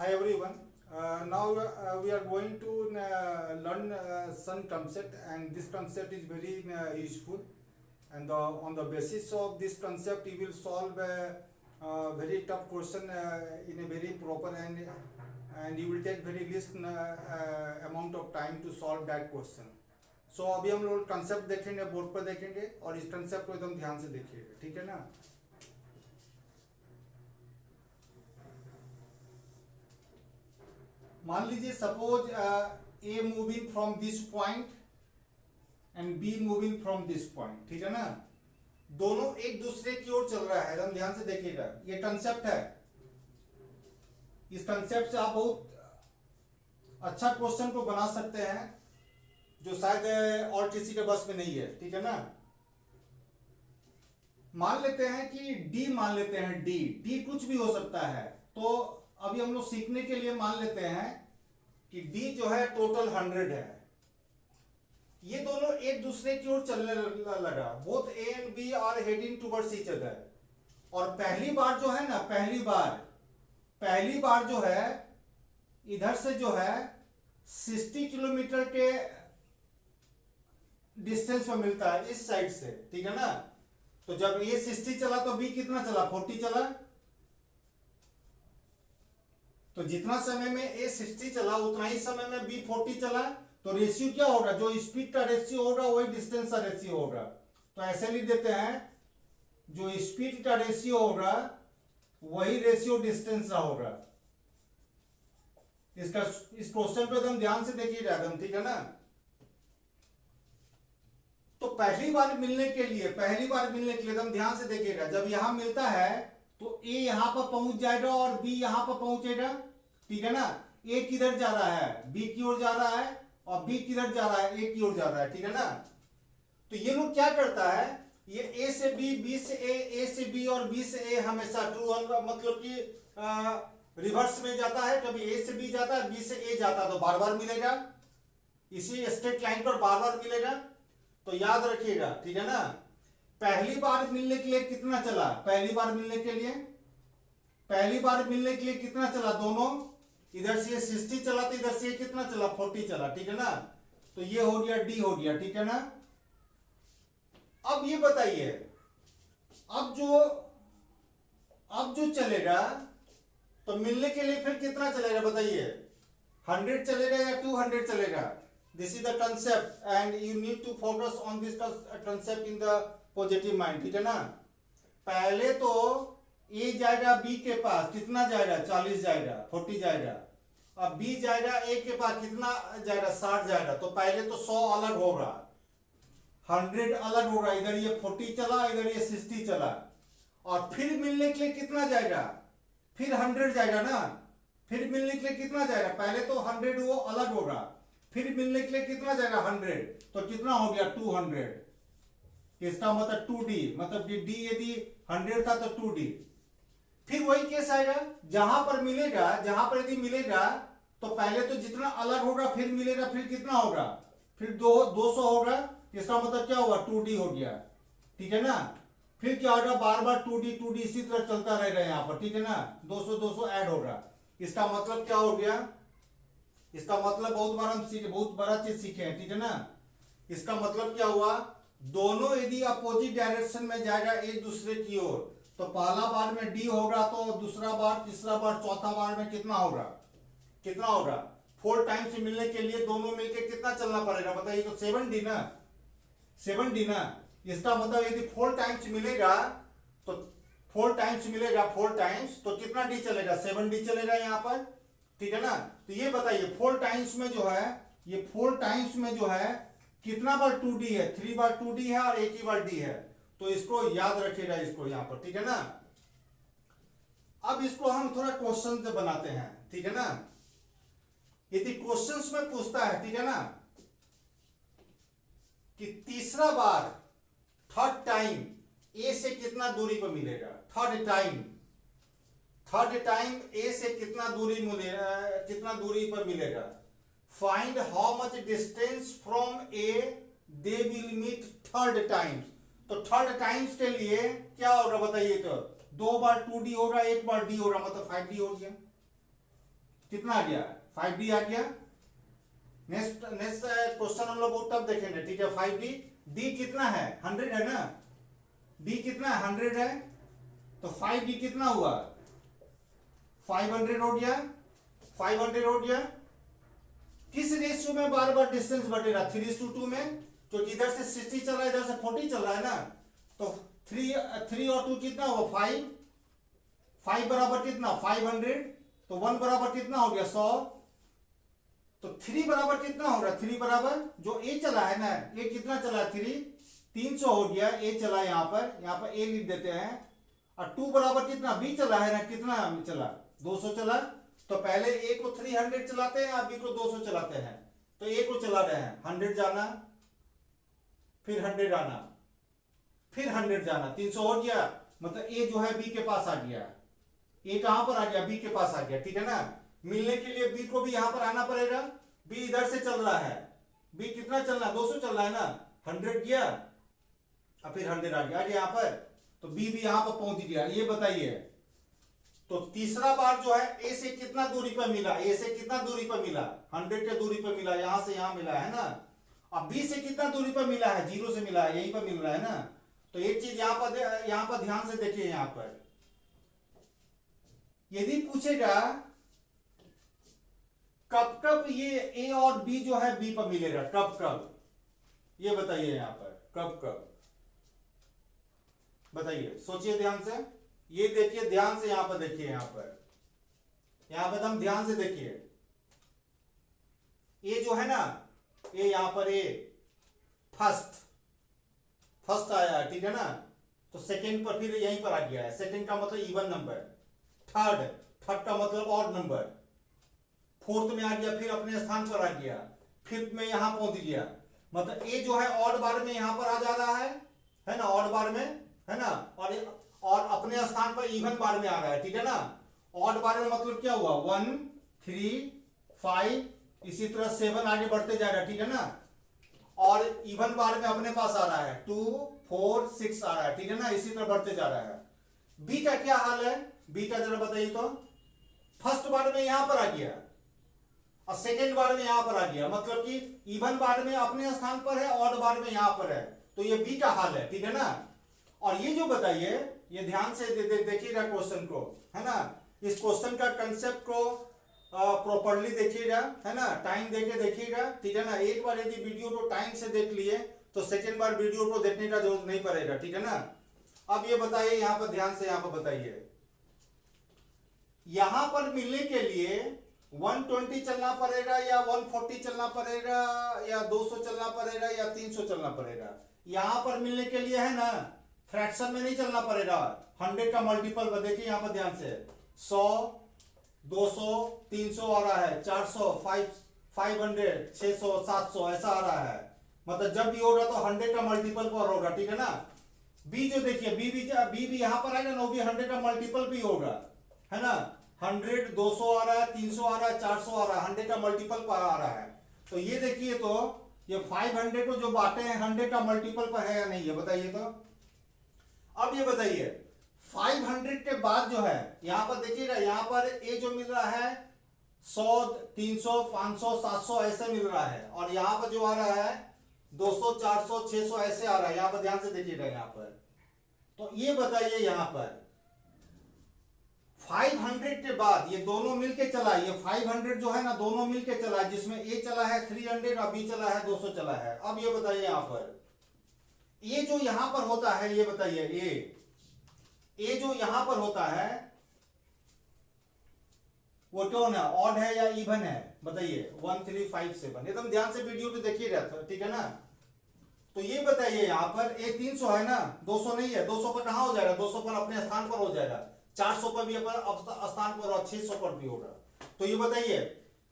Hi everyone. Now we are going to learn some concept, and this concept is very useful. And on the basis of this concept, you will solve a very tough question in a very proper, and you will take very least amount of time to solve that question. So अभी हम लोग concept देखेंगे, board पर देखेंगे और इस concept को एकदम ध्यान से देखिएगा, ठीक है ना। मान लीजिए suppose a moving from this point and be moving from this point, ठीक है ना। दोनों एक दूसरे की ओर चल रहा है, एकदम ध्यान से देखिएगा। ये कंसेप्ट है, इस कंसेप्ट से आप बहुत अच्छा क्वेश्चन को बना सकते हैं जो शायद और किसी के बस में नहीं है, ठीक है ना। मान लेते हैं कि डी, मान लेते हैं डी कुछ भी हो सकता है। तो अभी हम लोग सीखने के लिए मान लेते हैं कि डी जो है टोटल 100 है। ये दोनों एक दूसरे की ओर चलने लगा, both A and B are heading towards each other. और पहली बार जो है ना, पहली बार जो है इधर से जो है 60 किलोमीटर के डिस्टेंस में मिलता है इस साइड से, ठीक है ना। तो जब ए 60 चला तो बी कितना चला, 40 चला। तो जितना समय में ए 60 चला उतना ही समय में बी 40 चला। तो रेशियो क्या होगा, जो स्पीड का रेशियो होगा वही डिस्टेंस का रेशियो होगा। तो ऐसे लिख देते हैं, जो स्पीड का रेशियो होगा वही रेशियो डिस्टेंस का होगा। इस क्वेश्चन पे एकदम ध्यान से देखिएगा, एकदम ठीक है ना। तो पहली बार मिलने के लिए एकदम ध्यान से देखिएगा। जब यहां मिलता है तो ए यहां पर पहुंच जाएगा और बी यहां पर पहुंचेगा, ठीक है ना। ए किधर जा रहा है, बी की ओर जा रहा है, और बी किधर जा रहा है, ए की ओर जा रहा है, ठीक है ना। तो ये लोग क्या करता है, ये ए से बी से ए से बी और बी से ए हमेशा ट्रू, मतलब कि रिवर्स में जाता है। कभी ए से बी जाता है, बी से ए जाता है, तो बार बार मिलेगा, इसी स्ट्रेट लाइन पर बार बार मिलेगा। तो याद रखिएगा, ठीक है ना। पहली बार मिलने के लिए कितना चला, पहली बार मिलने के लिए कितना चला, दोनों इधर से 60 चला तो इधर से कितना चला, 40 चला, ठीक है ना। तो ये हो गया डी हो गया, ठीक है ना। अब ये बताइए, अब जो चलेगा तो मिलने के लिए फिर कितना चलेगा बताइए, 100 चलेगा या 200 चलेगा। This is the concept and you need to focus on this concept in the positive mind, ठीक है ना। पहले तो ए जाएगा बी के पास, कितना जाएगा, 40 जाएगा, 40 जाएगा। अब बी जाएगा ए के पास, कितना जाएगा, 60 जाएगा। तो पहले तो 100 अलग होगा, 100 अलग होगा, इधर ये 40 चला, इधर ये 60 चला। और फिर मिलने के लिए कितना जाएगा, फिर 100 जाएगा ना। फिर मिलने के लिए कितना जाएगा, पहले तो 100 वो अलग होगा, फिर मिलने के लिए कितना जाएगा, 100। तो कितना हो गया, 200। इसका मतलब 2D, मतलब डी यदि 100 था तो 2D। फिर वही केस आएगा, जहां पर यदि मिलेगा तो पहले तो जितना अलग होगा फिर मिलेगा, फिर कितना होगा, फिर 200 होगा। इसका मतलब क्या हुआ, 2D हो गया, ठीक है ना। फिर क्या होगा, बार बार 2D इसी तरह चलता रहेगा यहाँ पर, ठीक है ना। 200 ऐड होगा। इसका मतलब क्या हो गया, इसका मतलब बहुत बड़ा चीज सीखे हैं, ठीक है ना। इसका मतलब क्या हुआ, दोनों यदि अपोजिट डायरेक्शन में जाएगा एक दूसरे की ओर, तो पहला बार में डी होगा, तो दूसरा बार, तीसरा बार, चौथा बार में कितना होगा, 4 टाइम्स मिलने के लिए दोनों मिलकर कितना चलना पड़ेगा बताइए। तो 7D ना। इसका मतलब यदि 4 टाइम्स मिलेगा तो 4 टाइम्स तो कितना डी चलेगा, 7D चलेगा यहाँ पर, ठीक है ना। तो ये बताइए 4 टाइम्स में जो है कितना बार 2D है, 3 बार 2D है और 1 ही बार D है। तो इसको याद रखिएगा, इसको यहां पर, ठीक है ना। अब इसको हम थोड़ा क्वेश्चन से बनाते हैं, ठीक है ना। यदि क्वेश्चंस में पूछता है, ठीक है ना, कि तीसरा बार, थर्ड टाइम ए से कितना दूरी पर मिलेगा, थर्ड टाइम ए से कितना दूरी पर मिलेगा। Find how much distance from A they will meet third times. तो थर्ड टाइम्स के लिए क्या होगा बताइए, तो 2 बार 2D होगा, 1 बार D होगा, मतलब 5D हो गया। कितना आ गया 5d आ गया। नेक्स्ट क्वेश्चन हम लोग बहुत टफ देखेंगे, ठीक है। 5d, d कितना है 100 है ना, d कितना है 100 है, तो 5d कितना हुआ 500 हो गया, 500 हो गया। किस रेशियो में बार बार डिस्टेंस बढ़ेगा 3:2 में, क्योंकि इधर से 60 चल रहा है इधर से 40 चल रहा है ना, तो 3 और 2 कितना हुआ 5, 5 बराबर कितना 500, तो 1 बराबर कितना हो गया 100, तो 3 बराबर कितना होगा 3 बराबर जो a चला है ना, a कितना चला 300 हो गया, a चला यहाँ पर a लिख देते हैं। और 2 बराबर कितना b चला है ना, कितना चला 200 चला, तो पहले a को 300 चलाते हैं, b को 200 चलाते हैं, तो a को चला रहे हैं 100 जाना, फिर 100 आना, फिर 100 जाना, 300 हो गया, मतलब a जो है b के पास आ गया, a कहां पर आ गया b के पास आ गया, ठीक है ना। मिलने के लिए b को भी यहां पर आना पड़ेगा, b इधर से चल रहा है, b कितना चल रहा है 200 चल रहा है ना, 100 गया और फिर 100 आ गया यहां पर, तो b भी यहां पर पहुंच गया। ये बताइए, तो तीसरा बार जो है a से कितना दूरी पर मिला, a से कितना दूरी पर मिला 100 के दूरी पर मिला, यहां से यहां मिला है ना। अब b से कितना दूरी पर मिला है 0 से मिला है, यहीं पर मिल रहा है ना। तो एक चीज यहां पर ध्यान से देखिए, यहां पर यदि पूछेगा कब कब ये a और b जो है b पर मिलेगा, कब कब, ये बताइए यहां पर कब कब, बताइए सोचिए ध्यान से, ये देखिए ध्यान से, यहां पर देखिए, यहां पर हम ध्यान से देखिए, a जो है ना, a यहां पर a फर्स्ट आया है, ठीक है ना, तो सेकंड पर फिर यहीं पर आ गया है, सेकंड का मतलब इवन नंबर, थर्ड का मतलब ऑड नंबर, फोर्थ में आ गया, फिर अपने स्थान पर आ गया, फिफ्थ में यहां पहुंच गया, मतलब ए जो है ऑड बार में यहां पर आ जा रहा है ना, ऑड बार में है ना, और अपने स्थान पर इवन बार में आ रहा है, ठीक है ना। ऑड बार में मतलब क्या हुआ 1 3 5, इसी तरह 7 आगे बढ़ते जा रहा है, ठीक है ना। और इवन बार में अपने पास आ रहा है 2 4 6 आ रहा है, ठीक है ना, इसी तरह बढ़ते जा रहा है। बी का क्या हाल है, बी का जरा बताइए, तो फर्स्ट बार में यहां पर आ गया और सेकेंड बार में यहां पर आ गया, मतलब कि इवन बार में अपने स्थान पर है, ऑड बार में यहां पर है, तो ये बी का हाल है, ठीक है ना। और ये जो बताइए, ये ध्यान से देखिएगा क्वेश्चन को, है ना, इस क्वेश्चन का कंसेप्ट को प्रॉपर्ली देखिएगा, है ना, टाइम देके देखिएगा, ठीक है ना। एक बार यदि वीडियो को टाइम से देख लिए तो सेकेंड बार वीडियो को देखने का जरूरत नहीं पड़ेगा, ठीक है ना। अब ये बताइए यहां पर ध्यान से, यहां पर बताइए, यहां पर मिलने के लिए 120 चलना पड़ेगा या 140 चलना पड़ेगा या 200 चलना पड़ेगा या 300 चलना पड़ेगा। यहां पर मिलने के लिए है ना, फ्रैक्शन में नहीं चलना पड़ेगा, 100 का मल्टीपल देखिए यहां पर ध्यान से, 100 200 300 आ रहा है, 400 500 600 700 ऐसा आ रहा है, मतलब जब भी होगा तो 100 का मल्टीपल पर होगा, ठीक है ना। बी जो देखिए, बी भी यहां पर आएगा ना, वो भी 100 का मल्टीपल भी होगा, है ना। 100 200 आ रहा है, 300 आ रहा है, 400 आ रहा है, 100 का मल्टीपल पर आ रहा है। तो ये देखिए, तो ये 500 को जो बांटे हैं 100 का मल्टीपल पर है या नहीं है, बताइए तो। अब ये बताइए 500 के बाद जो है, यहां पर देखिएगा, यहां पर ए जो मिल रहा है 100 300 500 700 ऐसे मिल रहा है, और यहां पर जो आ रहा है 200 400 600 ऐसे आ रहा है, यहां पर ध्यान से देखिएगा यहां पर। तो ये बताइए यहां पर 500 के बाद ये दोनों मिलके चला, ये 500 जो है ना दोनों मिलके चला, जिसमें ए चला है 300 और बी चला है 200 चला है। अब ये बताइए यहां पर ये जो यहां पर होता है, ये बताइए ए जो यहां पर होता है वो कौन है, ऑड है या इवन है, बताइए। 1 3 5 7, एकदम ध्यान से वीडियो पे देखिएगा, ठीक है ना। तो ये बताइए यहां पर ए 300 है ना, 200 नहीं है, 200 पर कहां हो जाएगा, 200 पर अपने स्थान पर हो जाएगा, 400 पर भी अपने स्थान पर और 600 पर भी होगा। तो ये बताइए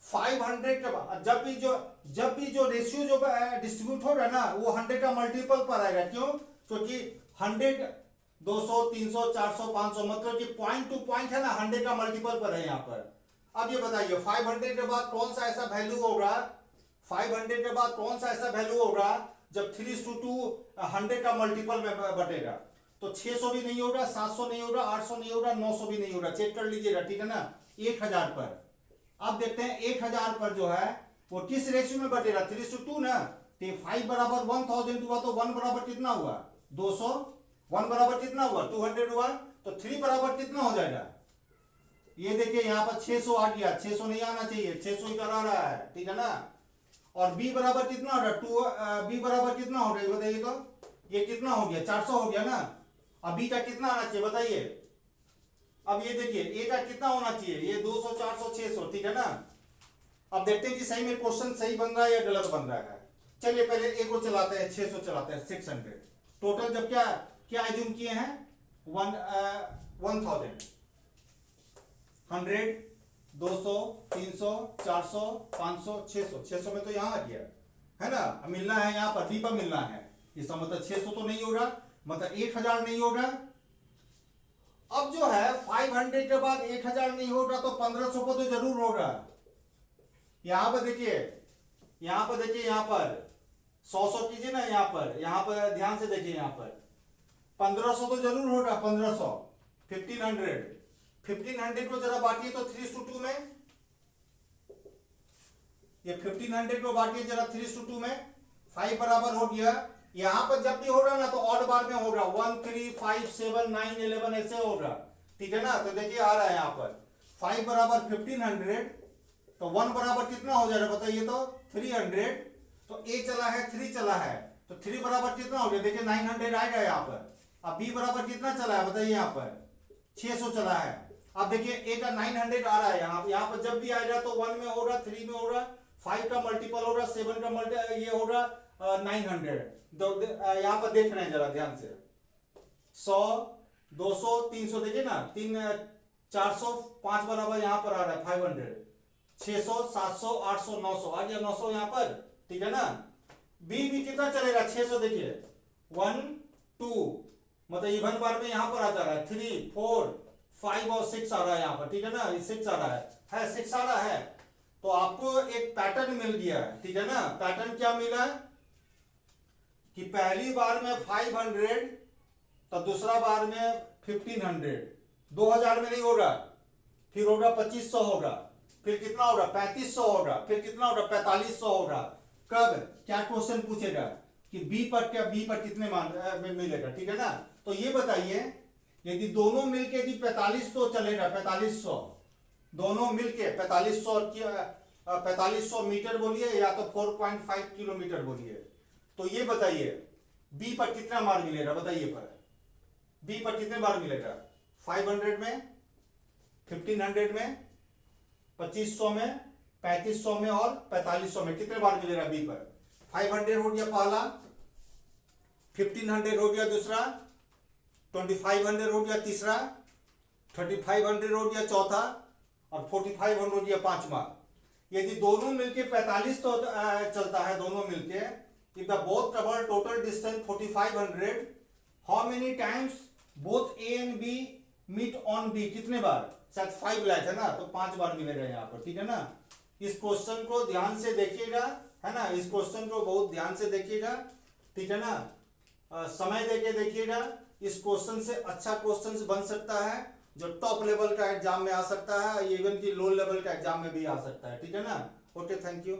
500 के बाद जब भी जो रेशियो जो डिस्ट्रीब्यूट होगा ना, वो 100 का मल्टीपल पर आएगा, क्यों, क्योंकि 100 200 300 400 500 मतलब कि पॉइंट टू पॉइंट है ना, 100 का मल्टीपल पर है यहां पर। अब ये बताइए 500 के बाद कौन सा ऐसा वैल्यू होगा, 500 के बाद कौन सा ऐसा वैल्यू होगा जब 3:2 100 का मल्टीपल में बटेगा। तो 600 भी नहीं होगा, 700 नहीं होगा, 800 नहीं होगा, 900 भी नहीं होगा, चेक कर लीजिएगा, ठीक है ना। 1000 पर अब देखते हैं 1000 पर जो है वो किस रेशियो में बटेगा, 3:2 ना। तो 5 बराबर 1000 हुआ तो 1 बराबर कितना हुआ 200, 1 बराबर कितना हुआ 200 हुआ, तो 3 बराबर कितना हो जाएगा, ये देखिए यहाँ पर 600 आ गया, 600 नहीं आना चाहिए, 600 इधर आ रहा है, ठीक है ना। और b बराबर कितना हो रहा है, b बराबर कितना हो रहा है बताइए, तो ये कितना हो गया 400 हो गया ना। अब b का कितना आना चाहिए बताइए, अब ये देखिए a का कितना होना चाहिए, ये 200 400 600, ठीक है ना। अब देखते हैं कि सही में क्वेश्चन सही बन रहा है या गलत बन रहा है। चलिए पहले a को चलाते हैं, 600 चलाते हैं, 600 टोटल जब क्या क्या एज्यूम किए हैं 1000, 100, 200, 300, 400, 500, 600, 600 में तो यहाँ आ गया है ना। अब मिलना है यहाँ पर b पर मिलना है, इसका मतलब 600 तो नहीं होगा, मतलब 1000 नहीं होगा। अब जो है 500 के बाद 1000 नहीं होगा तो 1500 पर तो जरूर होगा। यहाँ पर देखिए, यहाँ पर देखिए, यहाँ पर 100 कीजिए ना, यहाँ पर ध्यान से देखिए, यहाँ पर 1500 तो जरूर होगा, 1500, 1500 को जरा बांटिए तो 3:2 में, ये 1500 को बांटिए जरा 3:2 में, 5 बराबर हो गया। यहां पर जब भी हो रहा ना तो ऑड बार में होगा, 1 3 5 7 9 11 ऐसे होगा, ठीक है ना। तो देखिए आ रहा है यहाँ पर 5 बराबर 1500, तो 1 बराबर कितना हो जाएगा बताइए, तो 300, तो a चला है 3 चला है, तो 3 बराबर कितना हो गया, देखिए 900 आएगा यहाँ पर। अब b बराबर कितना चला है बताइए, यहाँ पर 600 चला है। अब देखिए a का 900 आ रहा है, यहाँ पर जब भी आएगा तो 1 में होगा, 3 में होगा, 5 का मल्टीपल होगा, 7 का मल्टीपल ये होगा 900। यहाँ पर देख रहे हैं जरा ध्यान से, 100 200 300 देखिए ना, 3 400, 5 बराबर यहाँ पर आ रहा है 500, 600 700 800 900 आ गया 900 यहाँ पर, ठीक है ना। b भी कितना चलेगा 600, देखिए 1 2 मतलब इवन बार में यहाँ पर आ जा रहा है, 3 4 5 और 6 आ रहा है यहाँ पर, ठीक है ना, 6 आ रहा है 6 आ रहा है। तो आपको एक पैटर्न मिल गया है, ठीक है ना। पैटर्न क्या मिला कि पहली बार में 500, तो दूसरा बार में 1500, 2000 में नहीं होगा, फिर होगा 2500 होगा, फिर कितना होगा 3500 होगा, फिर कितना होगा 4500 होगा। कब क्या क्वेश्चन पूछेगा कि b पर कितने मान मिलेगा, ठीक है ना। तो ये बताइए यदि दोनों मिलके यदि 4500 चलेगा, 4500 दोनों मिलके 4500 मीटर बोलिए या तो 4.5 किलोमीटर बोलिए, तो ये बताइए b पर कितना मार मिलेगा बताइए, पर b पर कितने बार मिलेगा, 500 में, 1500 में, 2500 में, 3500 में और 4500 में कितने बार मिलेगा b पर। 500 हो गया पहला, 1500 हो गया दूसरा, 2500 हो गया तीसरा, 3500 हो गया चौथा और 4500 हो गया पांचवा। यदि दोनों मिलके 45 तो चलता है, दोनों मिलके, if the both cover total distance 4500, how many times both a and b meet on b, कितने बार, शायद 5 लाया था ना, तो 5 बार मिलेगा यहाँ पर, ठीक है ना। इस क्वेश्चन को ध्यान से देखिएगा, है ना, इस क्वेश्चन को बहुत ध्यान से देखिएगा, ठीक है ना। समय देके देखिएगा, इस क्वेश्चन से अच्छा क्वेश्चन बन सकता है जो टॉप लेवल का एग्जाम में आ सकता है, इवन की लो लेवल का एग्जाम में भी आ सकता है, ठीक है ना। Okay, thank you.